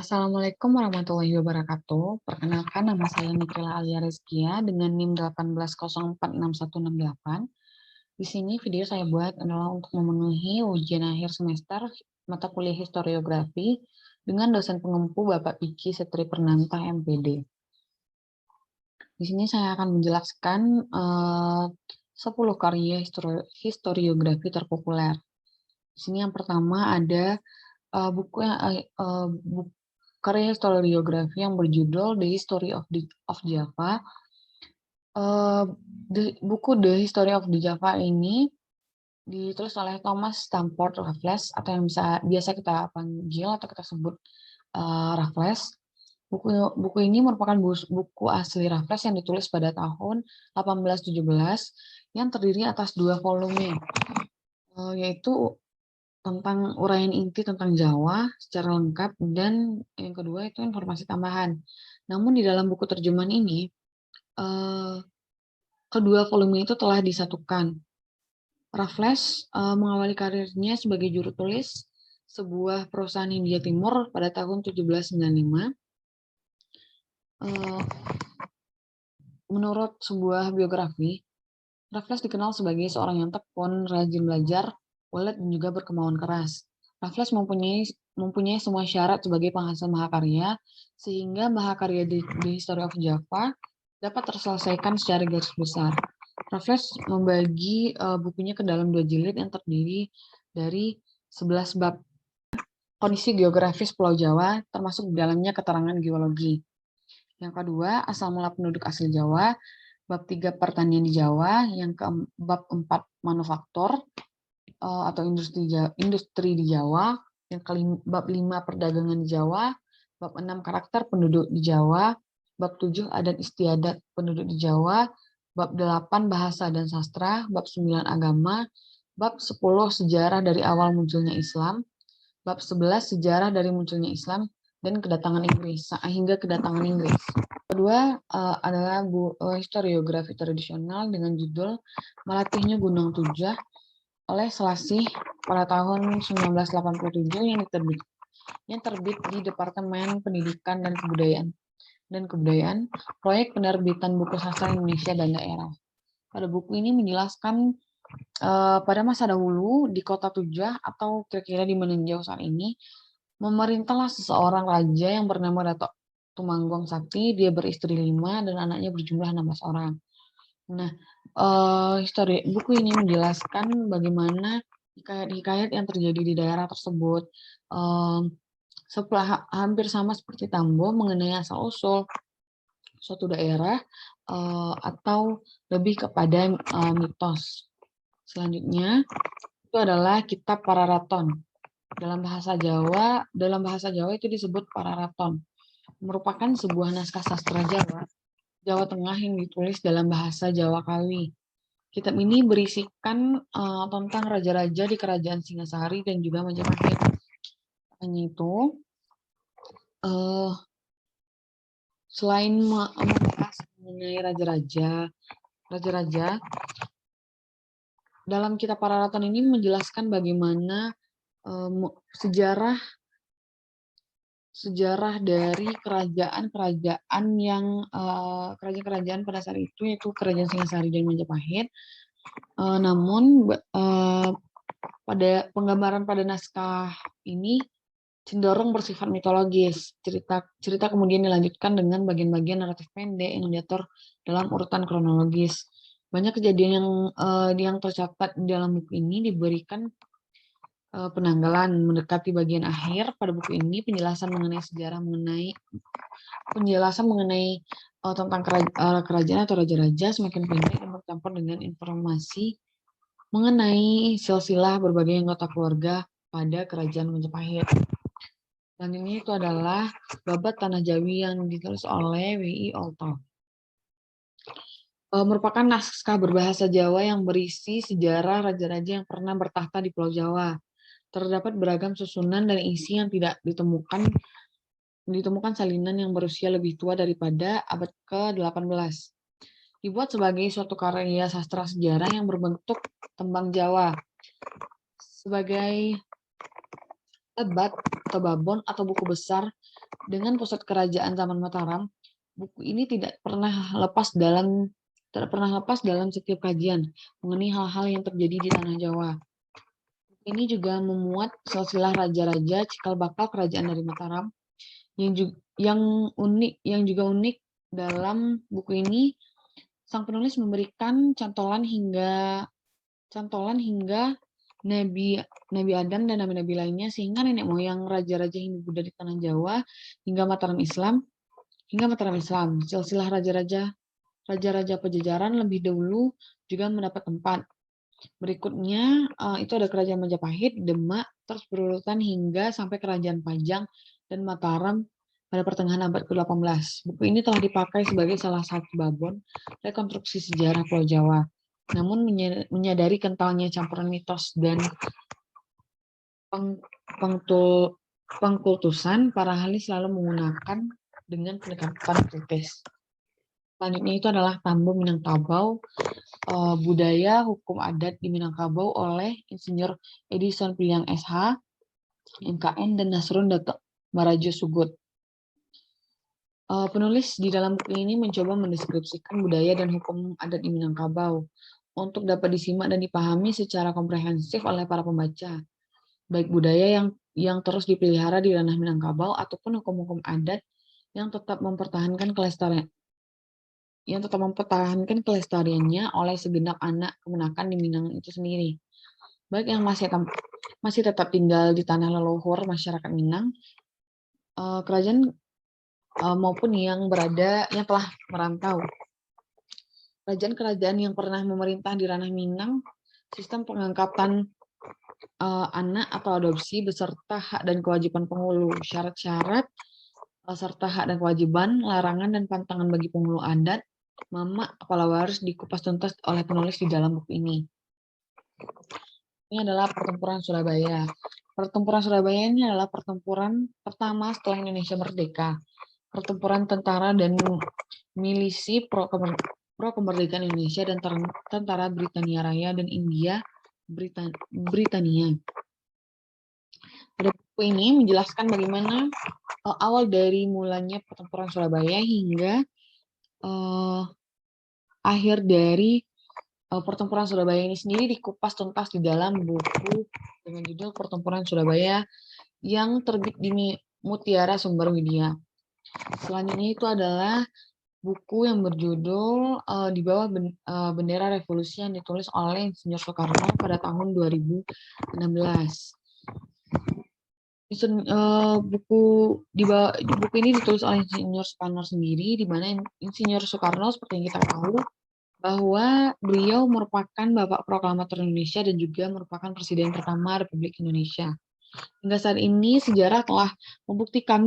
Assalamualaikum warahmatullahi wabarakatuh. Perkenalkan, nama saya Nikela Alia Rizkia dengan NIM 18046168. Di sini video saya buat adalah untuk memenuhi ujian akhir semester mata kuliah historiografi dengan dosen pengempu Bapak Piki Setri Pernanta MPD. Di sini saya akan menjelaskan 10 karya historiografi terpopuler. Di sini yang pertama ada buku karya historiografi yang berjudul The History of Java. Buku The History of the Java ini ditulis oleh Thomas Stamford Raffles atau yang biasa kita panggil atau kita sebut Raffles. Buku ini merupakan buku asli Raffles yang ditulis pada tahun 1817 yang terdiri atas 2 volume, yaitu tentang uraian inti tentang Jawa secara lengkap, dan yang kedua itu informasi tambahan. Namun di dalam buku terjemahan ini, kedua volume itu telah disatukan. Raffles mengawali karirnya sebagai juru tulis sebuah perusahaan India Timur pada tahun 1795. Menurut sebuah biografi, Raffles dikenal sebagai seorang yang tekun, rajin belajar, ulet, dan juga berkemauan keras. Raffles mempunyai semua syarat sebagai penghasil mahakarya, sehingga mahakarya The History of Java dapat terselesaikan secara garis besar. Raffles membagi bukunya ke dalam 2 jilid yang terdiri dari 11 bab. Kondisi geografis Pulau Jawa, termasuk di dalamnya keterangan geologi. Yang kedua, asal mula penduduk asli Jawa. Bab 3, pertanian di Jawa. Bab 4, manufaktur atau industri di Jawa. Bab 5, perdagangan di Jawa. Bab 6, karakter penduduk di Jawa. Bab 7, adat istiadat penduduk di Jawa. Bab 8, bahasa dan sastra. Bab 9, agama. Bab 10, sejarah dari awal munculnya Islam. Bab 11, sejarah dari munculnya Islam dan kedatangan Inggris hingga kedatangan Inggris. Kedua adalah historiografi tradisional dengan judul Melatihnya Gunung Tujah oleh Selasih pada tahun 1987 yang terbit di Departemen Pendidikan dan Kebudayaan, proyek penerbitan buku sastra Indonesia dan daerah. Pada buku ini menjelaskan pada masa dahulu di kota Tujah atau kira-kira di Meninjau saat ini, memerintahlah seseorang raja yang bernama Datuk Tumanggung Sakti. Dia beristri 5 dan anaknya berjumlah 16 orang. Nah, buku ini menjelaskan bagaimana hikayat-hikayat yang terjadi di daerah tersebut. Hampir sama seperti Tambo, mengenai asal-usul suatu daerah atau lebih kepada mitos. Selanjutnya itu adalah Kitab Pararaton. Dalam bahasa Jawa itu disebut Pararaton. Merupakan sebuah naskah sastra Jawa Tengah yang ditulis dalam bahasa Jawa Kawi. Kitab ini berisikan tentang raja-raja di kerajaan Singasari dan juga Majapahit. Hanya itu, selain membahas mengenai raja-raja, dalam Kitab Pararaton ini menjelaskan bagaimana sejarah dari kerajaan pada saat itu, yaitu kerajaan Singasari dan Majapahit. Namun pada penggambaran pada naskah ini cenderung bersifat mitologis. Cerita kemudian dilanjutkan dengan bagian-bagian naratif pendek yang diatur dalam urutan kronologis. Banyak kejadian yang tercatat di dalam buku ini diberikan penanggalan. Mendekati bagian akhir pada buku ini, penjelasan mengenai tentang kerajaan atau raja-raja semakin pendek dan bercampur dengan informasi mengenai silsilah berbagai anggota keluarga pada kerajaan Majapahit. Selanjutnya itu adalah Babat Tanah Jawi yang ditulis oleh W.I. Olto. Merupakan naskah berbahasa Jawa yang berisi sejarah raja-raja yang pernah bertahta di Pulau Jawa. Terdapat beragam susunan dan isi yang tidak ditemukan salinan yang berusia lebih tua daripada abad ke-18. Dibuat sebagai suatu karya sastra sejarah yang berbentuk tembang Jawa. Sebagai Lebat, Tebabon, atau buku besar dengan pusat kerajaan zaman Mataram, buku ini tidak pernah lepas dalam setiap kajian mengenai hal-hal yang terjadi di tanah Jawa. Ini juga memuat silsilah raja-raja cikal bakal kerajaan dari Mataram yang juga unik dalam buku ini. Sang penulis memberikan cantolan hingga Nabi Nabi Adam dan nabi-nabi lainnya, sehingga nenek moyang raja-raja Hindu Buddha di tanah Jawa hingga Mataram Islam. Silsilah raja-raja Pajajaran lebih dahulu juga mendapat tempat. Berikutnya itu ada Kerajaan Majapahit, Demak, terus berurutan hingga sampai Kerajaan Pajang dan Mataram pada pertengahan abad ke-18. Buku ini telah dipakai sebagai salah satu babon rekonstruksi sejarah Pulau Jawa. Namun menyadari kentalnya campuran mitos dan pengkultusan, para ahli selalu menggunakan dengan pendekatan kritis. Selanjutnya itu adalah Tambo Minangkabau, budaya hukum adat di Minangkabau oleh Insinyur Edison Piliang SH, MKN, dan Nasrun Dato' Marajo Sugod. Penulis di dalam buku ini mencoba mendeskripsikan budaya dan hukum adat di Minangkabau untuk dapat disimak dan dipahami secara komprehensif oleh para pembaca, baik budaya yang terus dipelihara di ranah Minangkabau ataupun hukum-hukum adat yang tetap mempertahankan kelestariannya oleh segenap anak kemenakan di Minang itu sendiri, baik yang masih tetap tinggal di tanah leluhur masyarakat Minang, kerajaan maupun yang telah merantau. Kerajaan-kerajaan yang pernah memerintah di ranah Minang, sistem pengangkatan anak atau adopsi beserta hak dan kewajiban penghulu, syarat-syarat serta hak dan kewajiban, larangan dan pantangan bagi penghulu adat, mamak, kepala waris dikupas tuntas oleh penulis di dalam buku ini. Ini adalah Pertempuran Surabaya. Pertempuran Surabaya ini adalah pertempuran pertama setelah Indonesia merdeka. Pertempuran tentara dan milisi pro kemerdekaan Indonesia dan tentara Britania Raya dan Britania. Pada buku ini menjelaskan bagaimana awal dari mulanya Pertempuran Surabaya hingga akhir dari Pertempuran Surabaya ini sendiri dikupas tuntas di dalam buku dengan judul Pertempuran Surabaya yang terbit di Mutiara Sumber Widya. Selanjutnya itu adalah buku yang berjudul Di Bawah Bendera Revolusi yang ditulis oleh Insinyur Soekarno pada tahun 2016. Buku ini ditulis oleh Insinyur Soekarno sendiri, di mana Insinyur Soekarno seperti yang kita tahu bahwa beliau merupakan Bapak Proklamator Indonesia dan juga merupakan Presiden pertama Republik Indonesia. Hingga saat ini sejarah telah membuktikan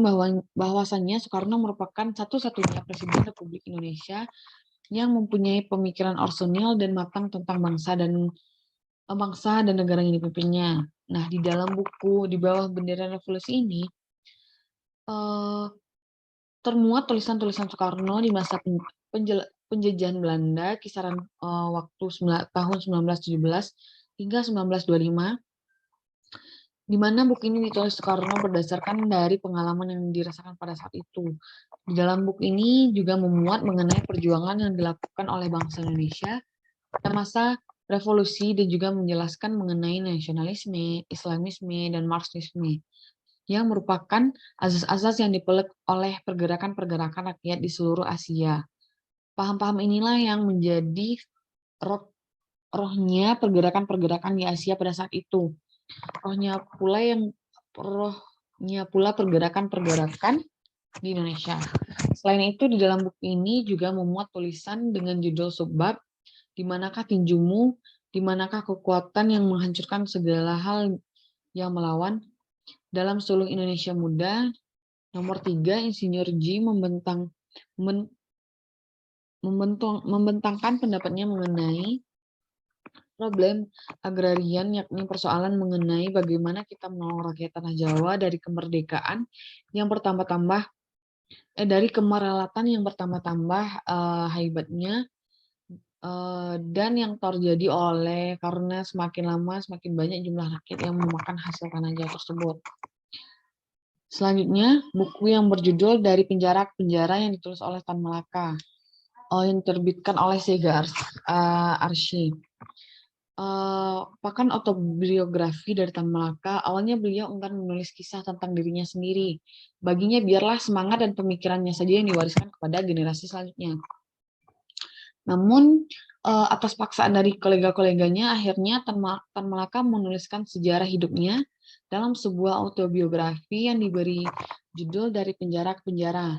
bahwasannya Soekarno merupakan satu-satunya Presiden Republik Indonesia yang mempunyai pemikiran orisinil dan matang tentang bangsa dan negara yang dipimpinnya. Nah, di dalam buku Di Bawah Bendera Revolusi ini termuat tulisan-tulisan Soekarno di masa penjajahan Belanda kisaran waktu tahun 1917 hingga 1925, di mana buku ini ditulis Soekarno berdasarkan dari pengalaman yang dirasakan pada saat itu. Di dalam buku ini juga memuat mengenai perjuangan yang dilakukan oleh bangsa Indonesia pada masa revolusi dan juga menjelaskan mengenai nasionalisme, Islamisme, dan Marxisme yang merupakan asas-asas yang dipeluk oleh pergerakan-pergerakan rakyat di seluruh Asia. Paham-paham inilah yang menjadi rohnya pergerakan-pergerakan di Asia pada saat itu. Rohnya pula pergerakan-pergerakan di Indonesia. Selain itu, di dalam buku ini juga memuat tulisan dengan judul subbab, di manakah tinjumu, di manakah kekuatan yang menghancurkan segala hal yang melawan. Dalam Suluh Indonesia Muda, nomor 3, Insinyur G membentangkan pendapatnya mengenai problem agrarian, yakni persoalan mengenai bagaimana kita menolong rakyat tanah Jawa dari kemerdekaan yang bertambah-tambah, dari kemerelatan yang bertambah-tambah hebatnya, dan yang terjadi karena semakin lama semakin banyak jumlah rakyat yang memakan hasil tanah Jawa tersebut. Selanjutnya, buku yang berjudul Dari Penjara ke Penjara yang ditulis oleh Tan Malaka, yang diterbitkan oleh Sega Arsy. Pakan autobiografi dari Tan Malaka, awalnya beliau enggan menulis kisah tentang dirinya sendiri. Baginya biarlah semangat dan pemikirannya saja yang diwariskan kepada generasi selanjutnya. Namun, atas paksaan dari kolega-koleganya, akhirnya Tan Malaka menuliskan sejarah hidupnya dalam sebuah autobiografi yang diberi judul Dari Penjara ke Penjara.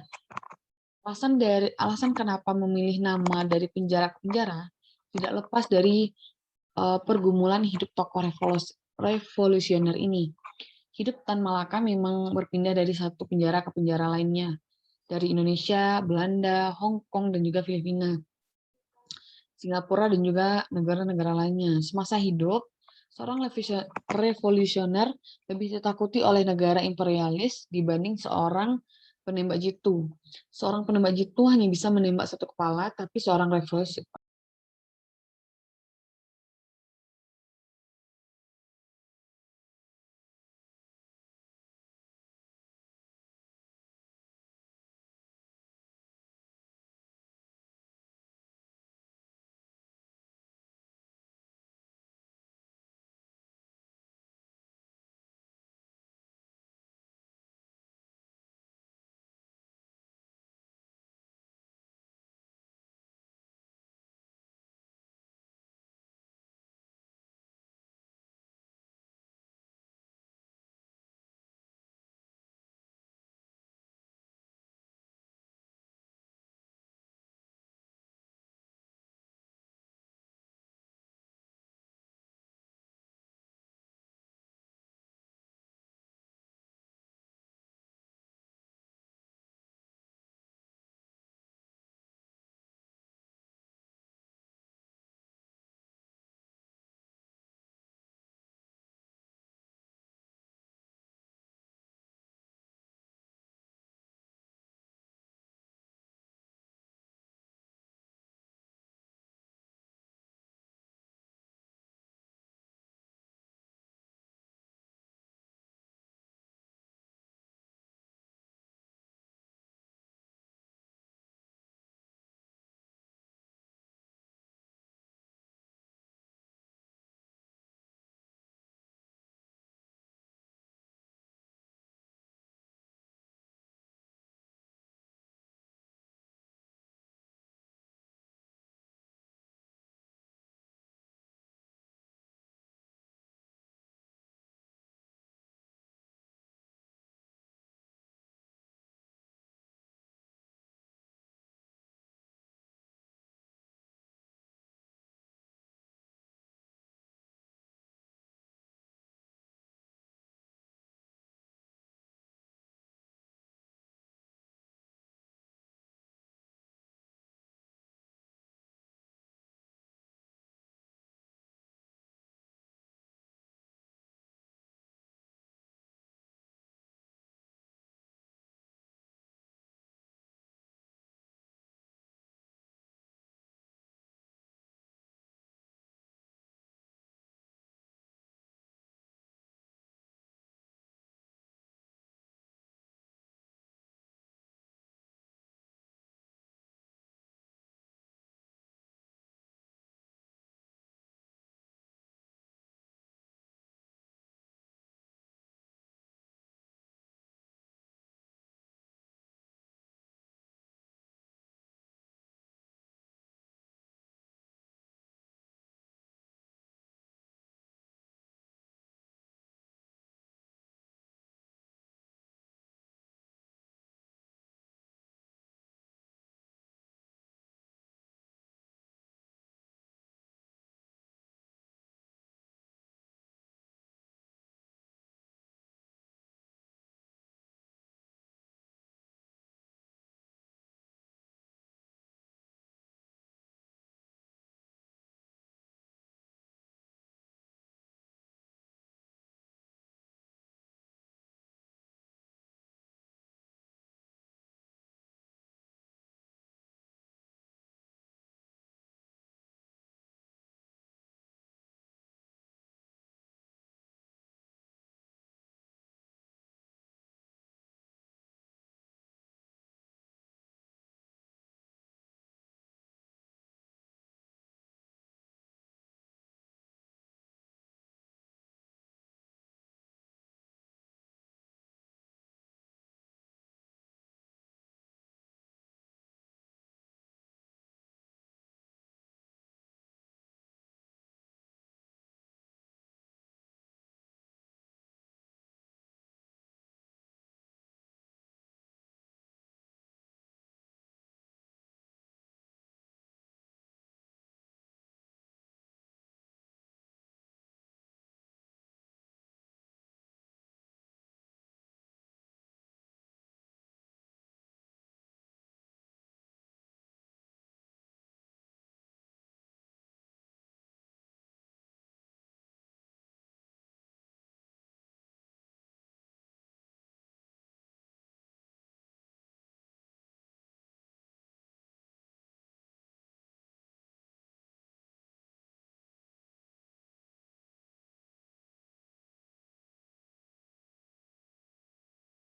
Alasan kenapa memilih nama Dari Penjara ke Penjara tidak lepas dari pergumulan hidup tokoh revolusioner ini. Hidup Tan Malaka memang berpindah dari satu penjara ke penjara lainnya, dari Indonesia, Belanda, Hong Kong, dan juga Filipina, Singapura, dan juga negara-negara lainnya. Semasa hidup, seorang revolusioner lebih ditakuti oleh negara imperialis dibanding seorang penembak jitu. Seorang penembak jitu hanya bisa menembak satu kepala, tapi seorang